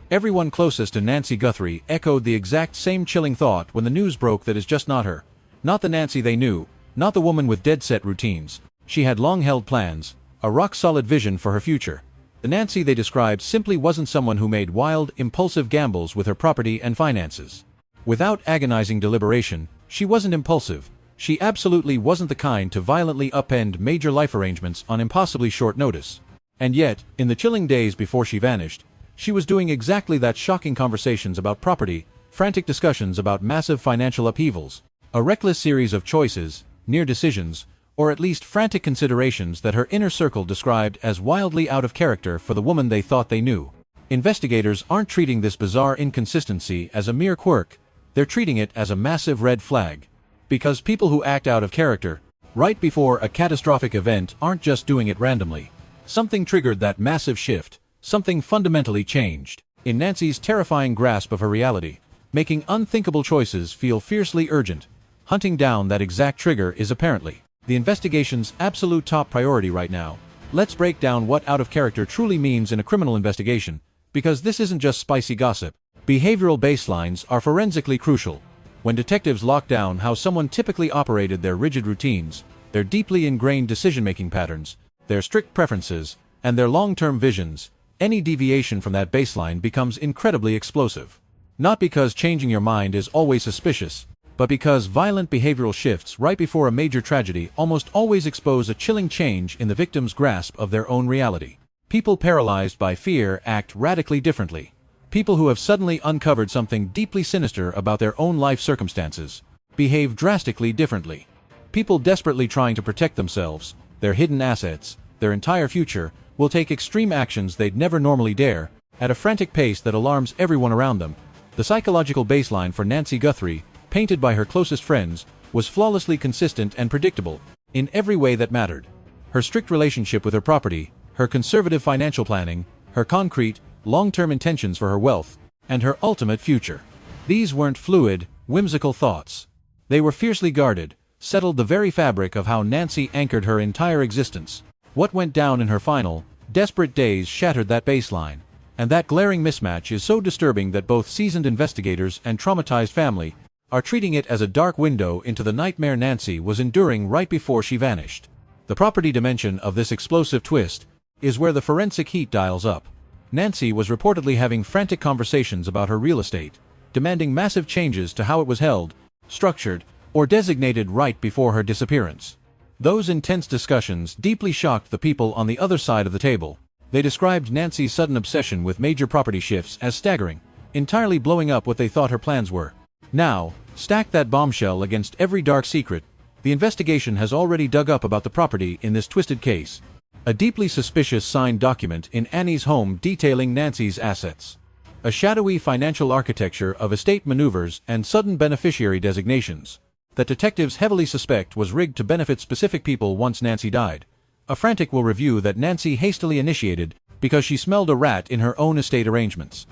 Everyone closest to Nancy Guthrie echoed the exact same chilling thought when the news broke that it's just not her. Not the Nancy they knew, not the woman with dead-set routines. She had long-held plans, a rock-solid vision for her future. The Nancy they described simply wasn't someone who made wild, impulsive gambles with her property and finances. Without agonizing deliberation, she wasn't impulsive. She absolutely wasn't the kind to violently upend major life arrangements on impossibly short notice. And yet, in the chilling days before she vanished, she was doing exactly that: shocking conversations about property, frantic discussions about massive financial upheavals, a reckless series of choices, near decisions, or at least frantic considerations that her inner circle described as wildly out of character for the woman they thought they knew. Investigators aren't treating this bizarre inconsistency as a mere quirk, they're treating it as a massive red flag. Because people who act out of character, right before a catastrophic event, aren't just doing it randomly. Something triggered that massive shift, something fundamentally changed in Nancy's terrifying grasp of her reality, making unthinkable choices feel fiercely urgent. Hunting down that exact trigger is apparently the investigation's absolute top priority right now. Let's break down what out of character truly means in a criminal investigation, because this isn't just spicy gossip. Behavioral baselines are forensically crucial. When detectives lock down how someone typically operated, their rigid routines, their deeply ingrained decision-making patterns, their strict preferences, and their long-term visions, any deviation from that baseline becomes incredibly explosive. Not because changing your mind is always suspicious, but because violent behavioral shifts right before a major tragedy almost always expose a chilling change in the victim's grasp of their own reality. People paralyzed by fear act radically differently. People who have suddenly uncovered something deeply sinister about their own life circumstances behave drastically differently. People desperately trying to protect themselves, their hidden assets, their entire future, will take extreme actions they'd never normally dare, at a frantic pace that alarms everyone around them. The psychological baseline for Nancy Guthrie, painted by her closest friends, was flawlessly consistent and predictable, in every way that mattered. Her strict relationship with her property, her conservative financial planning, her concrete, long-term intentions for her wealth, and her ultimate future. These weren't fluid, whimsical thoughts. They were fiercely guarded, settled the very fabric of how Nancy anchored her entire existence. What went down in her final, desperate days shattered that baseline, and that glaring mismatch is so disturbing that both seasoned investigators and traumatized family are treating it as a dark window into the nightmare Nancy was enduring right before she vanished. The property dimension of this explosive twist is where the forensic heat dials up. Nancy was reportedly having frantic conversations about her real estate, demanding massive changes to how it was held, structured, or designated right before her disappearance. Those intense discussions deeply shocked the people on the other side of the table. They described Nancy's sudden obsession with major property shifts as staggering, entirely blowing up what they thought her plans were. Now, stack that bombshell against every dark secret the investigation has already dug up about the property in this twisted case. A deeply suspicious signed document in Annie's home detailing Nancy's assets. A shadowy financial architecture of estate maneuvers and sudden beneficiary designations that detectives heavily suspect was rigged to benefit specific people once Nancy died. A frantic will review that Nancy hastily initiated because she smelled a rat in her own estate arrangements.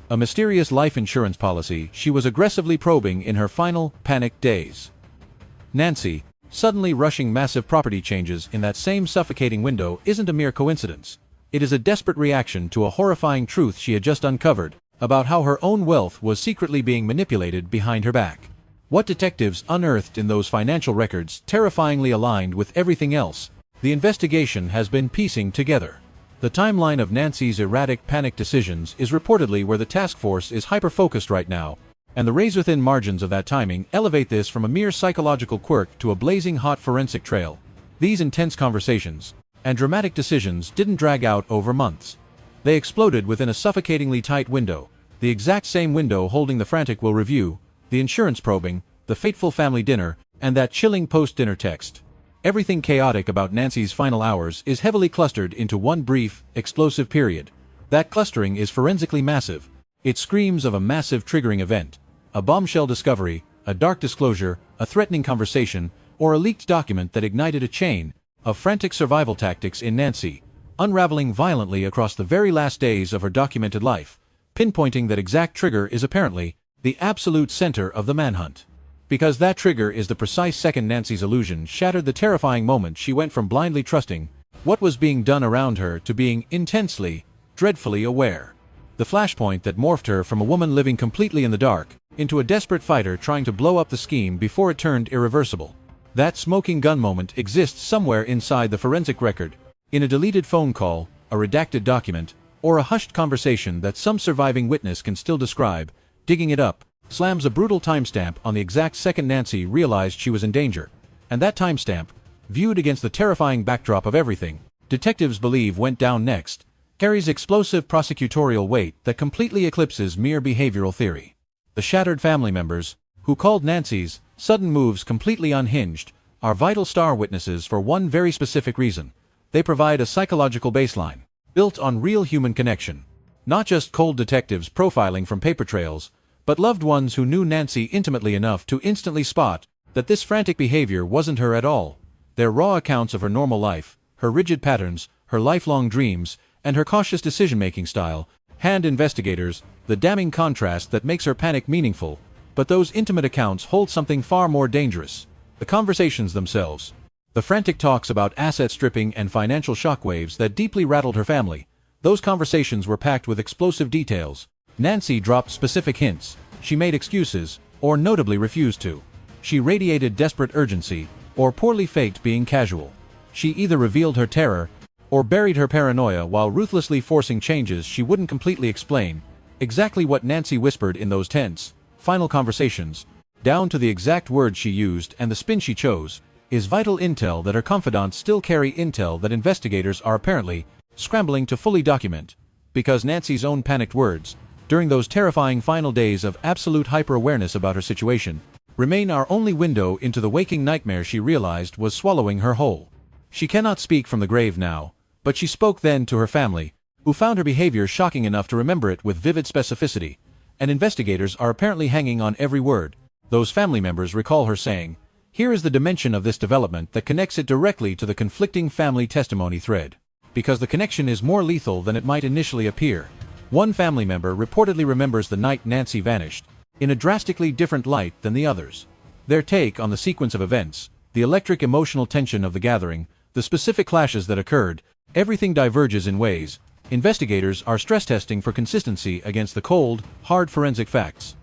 A mysterious life insurance policy she was aggressively probing in her final, panicked days. Nancy, suddenly rushing massive property changes in that same suffocating window, isn't a mere coincidence. It is a desperate reaction to a horrifying truth she had just uncovered about how her own wealth was secretly being manipulated behind her back. What detectives unearthed in those financial records terrifyingly aligned with everything else the investigation has been piecing together. The timeline of Nancy's erratic, panicked decisions is reportedly where the task force is hyper-focused right now, and the razor-thin margins of that timing elevate this from a mere psychological quirk to a blazing hot forensic trail. These intense conversations and dramatic decisions didn't drag out over months. They exploded within a suffocatingly tight window, the exact same window holding the frantic will review, the insurance probing, the fateful family dinner, and that chilling post-dinner text. Everything chaotic about Nancy's final hours is heavily clustered into one brief, explosive period. That clustering is forensically massive. It screams of a massive triggering event. A bombshell discovery, a dark disclosure, a threatening conversation, or a leaked document that ignited a chain of frantic survival tactics in Nancy, unraveling violently across the very last days of her documented life. Pinpointing that exact trigger is apparently the absolute center of the manhunt. Because that trigger is the precise second Nancy's illusion shattered the terrifying moment she went from blindly trusting what was being done around her to being intensely, dreadfully aware The flashpoint that morphed her from a woman living completely in the dark into a desperate fighter trying to blow up the scheme before it turned irreversible. That smoking gun moment exists somewhere inside the forensic record, in a deleted phone call, a redacted document, or a hushed conversation that some surviving witness can still describe. Digging it up slams a brutal timestamp on the exact second Nancy realized she was in danger. And that timestamp, viewed against the terrifying backdrop of everything detectives believe went down next, carries explosive prosecutorial weight that completely eclipses mere behavioral theory. The shattered family members, who called Nancy's sudden moves completely unhinged, are vital star witnesses for one very specific reason. They provide a psychological baseline, built on real human connection. Not just cold detectives profiling from paper trails, but loved ones who knew Nancy intimately enough to instantly spot that this frantic behavior wasn't her at all. Their raw accounts of her normal life, her rigid patterns, her lifelong dreams, and her cautious decision-making style, hand investigators the damning contrast that makes her panic meaningful. But those intimate accounts hold something far more dangerous: the conversations themselves. The frantic talks about asset stripping and financial shockwaves that deeply rattled her family. Those conversations were packed with explosive details. Nancy dropped specific hints, she made excuses, or notably refused to. She radiated desperate urgency, or poorly faked being casual. She either revealed her terror, or buried her paranoia while ruthlessly forcing changes she wouldn't completely explain. Exactly what Nancy whispered in those tense, final conversations, down to the exact words she used and the spin she chose, is vital intel that her confidants still carry, intel that investigators are apparently scrambling to fully document. Because Nancy's own panicked words, during those terrifying final days of absolute hyper-awareness about her situation, remain our only window into the waking nightmare she realized was swallowing her whole. She cannot speak from the grave now, but she spoke then to her family, who found her behavior shocking enough to remember it with vivid specificity, and investigators are apparently hanging on every word. Those family members recall her saying, "Here is the dimension of this development that connects it directly to the conflicting family testimony thread." Because the connection is more lethal than it might initially appear. One family member reportedly remembers the night Nancy vanished, in a drastically different light than the others. Their take on the sequence of events, the electric emotional tension of the gathering, the specific clashes that occurred, everything diverges in ways investigators are stress testing for consistency against the cold, hard forensic facts.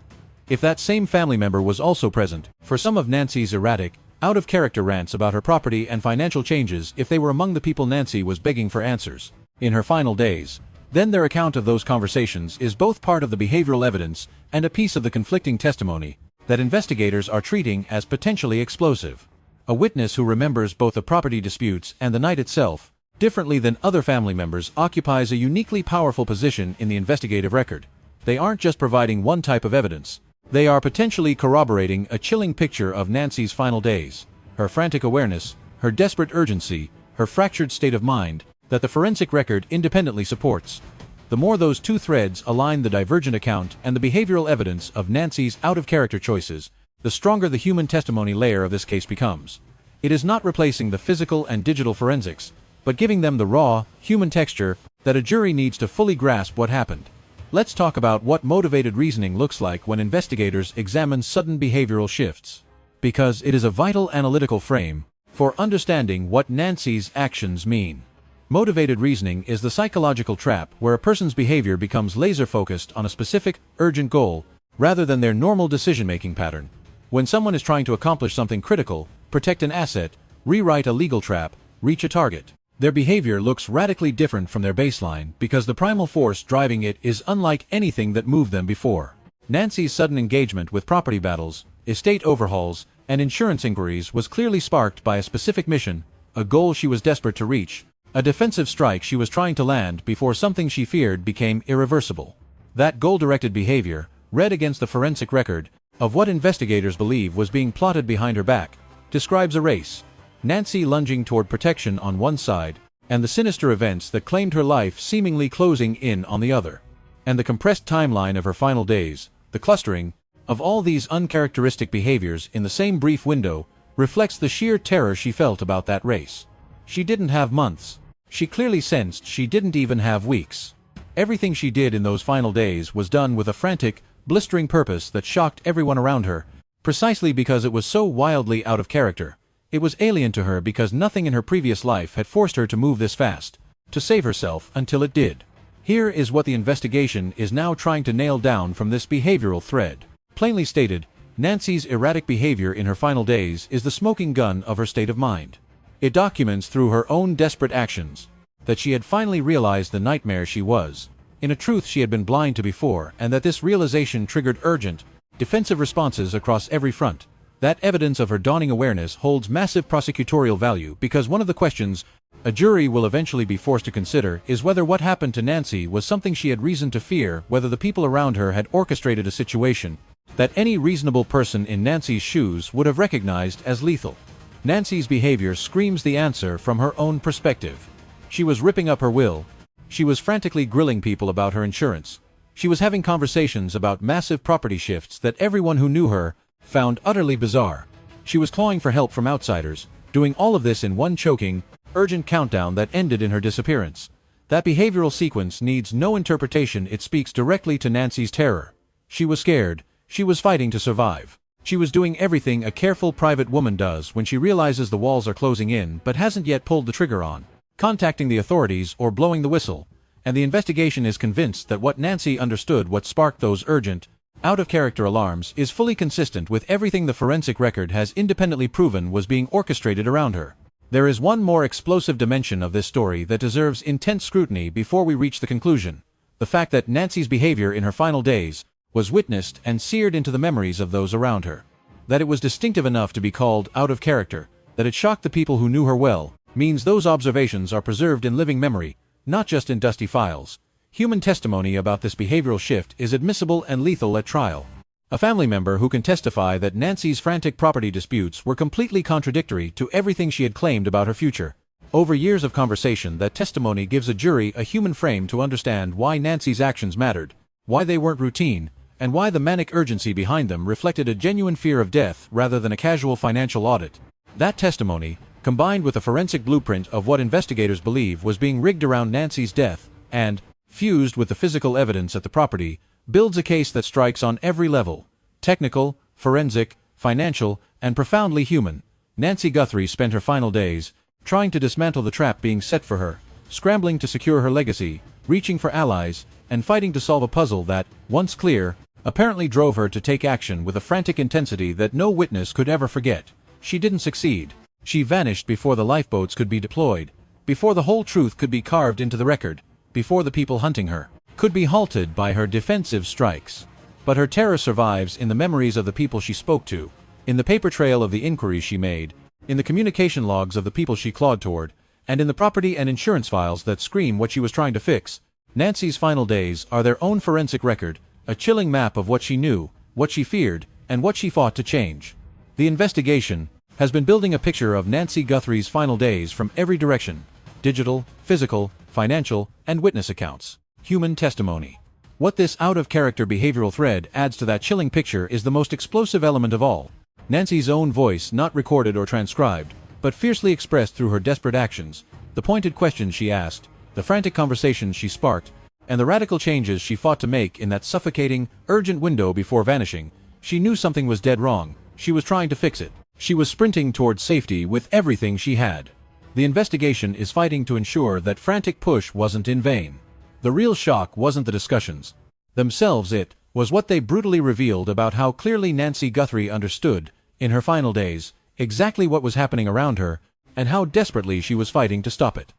If that same family member was also present for some of Nancy's erratic, out-of-character rants about her property and financial changes, if they were among the people Nancy was begging for answers in her final days, then their account of those conversations is both part of the behavioral evidence and a piece of the conflicting testimony that investigators are treating as potentially explosive. A witness who remembers both the property disputes and the night itself, differently than other family members, occupies a uniquely powerful position in the investigative record. They aren't just providing one type of evidence. They are potentially corroborating a chilling picture of Nancy's final days, her frantic awareness, her desperate urgency, her fractured state of mind, that the forensic record independently supports. The more those two threads align, the divergent account and the behavioral evidence of Nancy's out-of-character choices, the stronger the human testimony layer of this case becomes. It is not replacing the physical and digital forensics, but giving them the raw, human texture that a jury needs to fully grasp what happened. Let's talk about what motivated reasoning looks like when investigators examine sudden behavioral shifts. Because it is a vital analytical frame for understanding what Nancy's actions mean. Motivated reasoning is the psychological trap where a person's behavior becomes laser-focused on a specific, urgent goal, rather than their normal decision-making pattern. When someone is trying to accomplish something critical, protect an asset, rewrite a legal trap, reach a target, their behavior looks radically different from their baseline because the primal force driving it is unlike anything that moved them before. Nancy's sudden engagement with property battles, estate overhauls, and insurance inquiries was clearly sparked by a specific mission, a goal she was desperate to reach, a defensive strike she was trying to land before something she feared became irreversible. That goal-directed behavior, read against the forensic record of what investigators believe was being plotted behind her back, describes a race. Nancy lunging toward protection on one side, and the sinister events that claimed her life seemingly closing in on the other. And the compressed timeline of her final days, the clustering of all these uncharacteristic behaviors in the same brief window, reflects the sheer terror she felt about that race. She didn't have months. She clearly sensed she didn't even have weeks. Everything she did in those final days was done with a frantic, blistering purpose that shocked everyone around her, precisely because it was so wildly out of character. It was alien to her because nothing in her previous life had forced her to move this fast, to save herself until it did. Here is what the investigation is now trying to nail down from this behavioral thread. Plainly stated, Nancy's erratic behavior in her final days is the smoking gun of her state of mind. It documents through her own desperate actions that she had finally realized the nightmare she was. In a truth she had been blind to before, and that this realization triggered urgent, defensive responses across every front. That evidence of her dawning awareness holds massive prosecutorial value because one of the questions a jury will eventually be forced to consider is whether what happened to Nancy was something she had reason to fear, whether the people around her had orchestrated a situation that any reasonable person in Nancy's shoes would have recognized as lethal. Nancy's behavior screams the answer from her own perspective. She was ripping up her will. She was frantically grilling people about her insurance. She was having conversations about massive property shifts that everyone who knew her found utterly bizarre. She was clawing for help from outsiders, doing all of this in one choking, urgent countdown that ended in her disappearance. That behavioral sequence needs no interpretation, it speaks directly to Nancy's terror. She was scared. She was fighting to survive. She was doing everything a careful private woman does when she realizes the walls are closing in but hasn't yet pulled the trigger on contacting the authorities or blowing the whistle. And the investigation is convinced that what Nancy understood, what sparked those urgent, out-of-character alarms, is fully consistent with everything the forensic record has independently proven was being orchestrated around her. There is one more explosive dimension of this story that deserves intense scrutiny before we reach the conclusion. The fact that Nancy's behavior in her final days was witnessed and seared into the memories of those around her. That it was distinctive enough to be called out of character, that it shocked the people who knew her well, means those observations are preserved in living memory, not just in dusty files. Human testimony about this behavioral shift is admissible and lethal at trial. A family member who can testify that Nancy's frantic property disputes were completely contradictory to everything she had claimed about her future. Over years of conversation, that testimony gives a jury a human frame to understand why Nancy's actions mattered, why they weren't routine, and why the manic urgency behind them reflected a genuine fear of death rather than a casual financial audit. That testimony, combined with a forensic blueprint of what investigators believe was being rigged around Nancy's death, and fused with the physical evidence at the property, builds a case that strikes on every level: technical, forensic, financial, and profoundly human. Nancy Guthrie spent her final days trying to dismantle the trap being set for her, scrambling to secure her legacy, reaching for allies, and fighting to solve a puzzle that, once clear, apparently drove her to take action with a frantic intensity that no witness could ever forget. She didn't succeed. She vanished before the lifeboats could be deployed, before the whole truth could be carved into the record, before the people hunting her could be halted by her defensive strikes. But her terror survives in the memories of the people she spoke to, in the paper trail of the inquiries she made, in the communication logs of the people she clawed toward, and in the property and insurance files that scream what she was trying to fix. Nancy's final days are their own forensic record, a chilling map of what she knew, what she feared, and what she fought to change. The investigation has been building a picture of Nancy Guthrie's final days from every direction: digital, physical, financial, and witness accounts. Human testimony. What this out-of-character behavioral thread adds to that chilling picture is the most explosive element of all: Nancy's own voice, not recorded or transcribed, but fiercely expressed through her desperate actions, the pointed questions she asked, the frantic conversations she sparked, and the radical changes she fought to make in that suffocating, urgent window before vanishing. She knew something was dead wrong. She was trying to fix it. She was sprinting towards safety with everything she had. The investigation is fighting to ensure that frantic push wasn't in vain. The real shock wasn't the discussions themselves, it was what they brutally revealed about how clearly Nancy Guthrie understood, in her final days, exactly what was happening around her, and how desperately she was fighting to stop it.